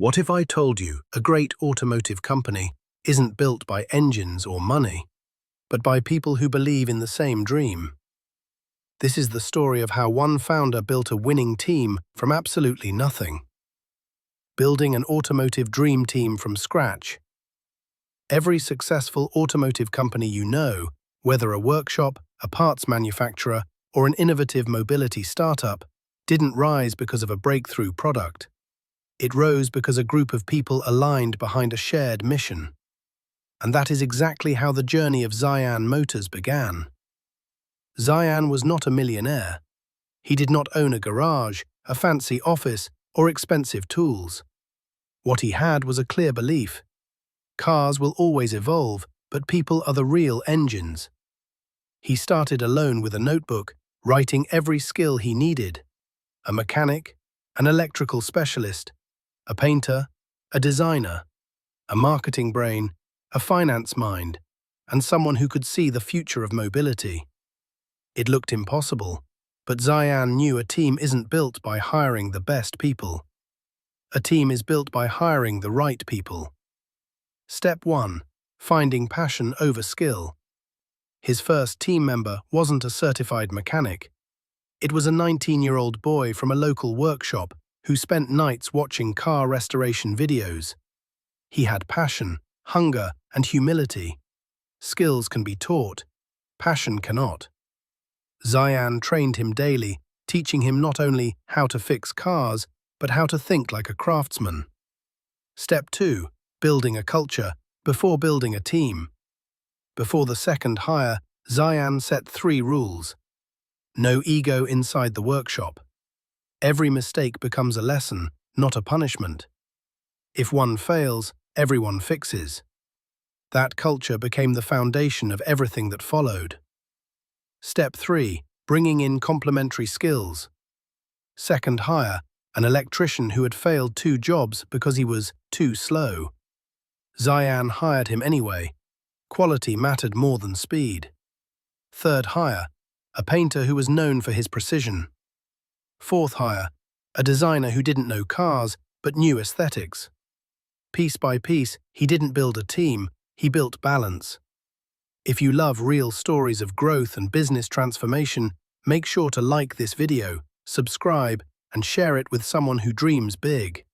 What if I told you a great automotive company isn't built by engines or money, but by people who believe in the same dream? This is the story of how one founder built a winning team from absolutely nothing. Building an automotive dream team from scratch. Every successful automotive company you know, whether a workshop, a parts manufacturer, or an innovative mobility startup, didn't rise because of a breakthrough product. It rose because a group of people aligned behind a shared mission. And that is exactly how the journey of Zian Motors began. Zian was not a millionaire. He did not own a garage, a fancy office, or expensive tools. What he had was a clear belief. Cars will always evolve, but people are the real engines. He started alone with a notebook, writing every skill he needed. A mechanic, an electrical specialist, a painter, a designer, a marketing brain, a finance mind, and someone who could see the future of mobility. It looked impossible, but Zian knew a team isn't built by hiring the best people. A team is built by hiring the right people. Step 1. Finding passion over skill. His first team member wasn't a certified mechanic. It was a 19-year-old boy from a local workshop who spent nights watching car restoration videos. He had passion, hunger, and humility. Skills can be taught. Passion cannot. Zian trained him daily, teaching him not only how to fix cars, but how to think like a craftsman. Step 2. Building a culture before building a team. Before the second hire, Zian set 3 rules. No ego inside the workshop. Every mistake becomes a lesson, not a punishment. If one fails, everyone fixes. That culture became the foundation of everything that followed. Step 3. Bringing in complementary skills. Second hire, an electrician who had failed 2 jobs because he was too slow. Zian hired him anyway. Quality mattered more than speed. Third hire, a painter who was known for his precision. Fourth hire, a designer who didn't know cars but knew aesthetics. Piece by piece, he didn't build a team, he built balance. If you love real stories of growth and business transformation, make sure to like this video, subscribe, and share it with someone who dreams big.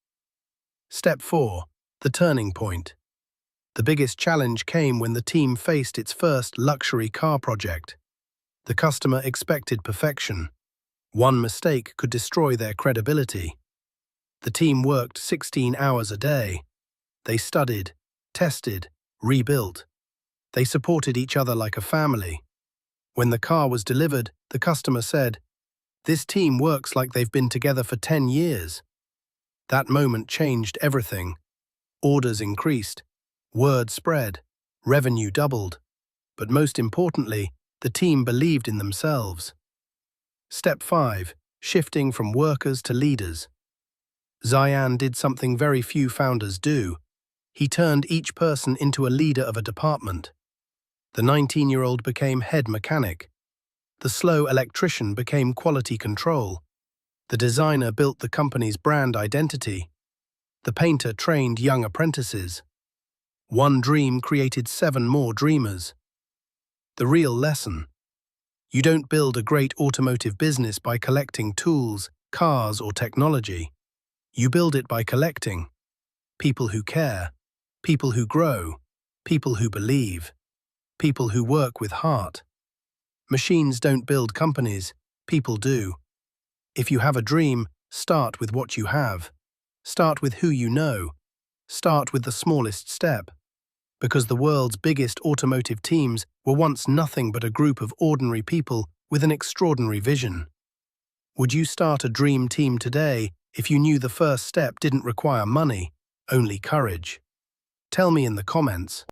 Step 4. The turning point. The biggest challenge came when the team faced its first luxury car project. The customer expected perfection. One mistake could destroy their credibility. The team worked 16 hours a day. They studied, tested, rebuilt. They supported each other like a family. When the car was delivered, the customer said, "This team works like they've been together for 10 years. That moment changed everything. Orders increased, word spread, revenue doubled. But most importantly, the team believed in themselves. Step 5. Shifting from workers to leaders. Zian did something very few founders do. He turned each person into a leader of a department. The 19-year-old became head mechanic. The slow electrician became quality control. The designer built the company's brand identity. The painter trained young apprentices. One dream created 7 more dreamers. The real lesson. You don't build a great automotive business by collecting tools, cars, or technology. You build it by collecting people who care, people who grow, people who believe, people who work with heart. Machines don't build companies, people do. If you have a dream, start with what you have. Start with who you know. Start with the smallest step. Because the world's biggest automotive teams were once nothing but a group of ordinary people with an extraordinary vision. Would you start a dream team today if you knew the first step didn't require money, only courage? Tell me in the comments.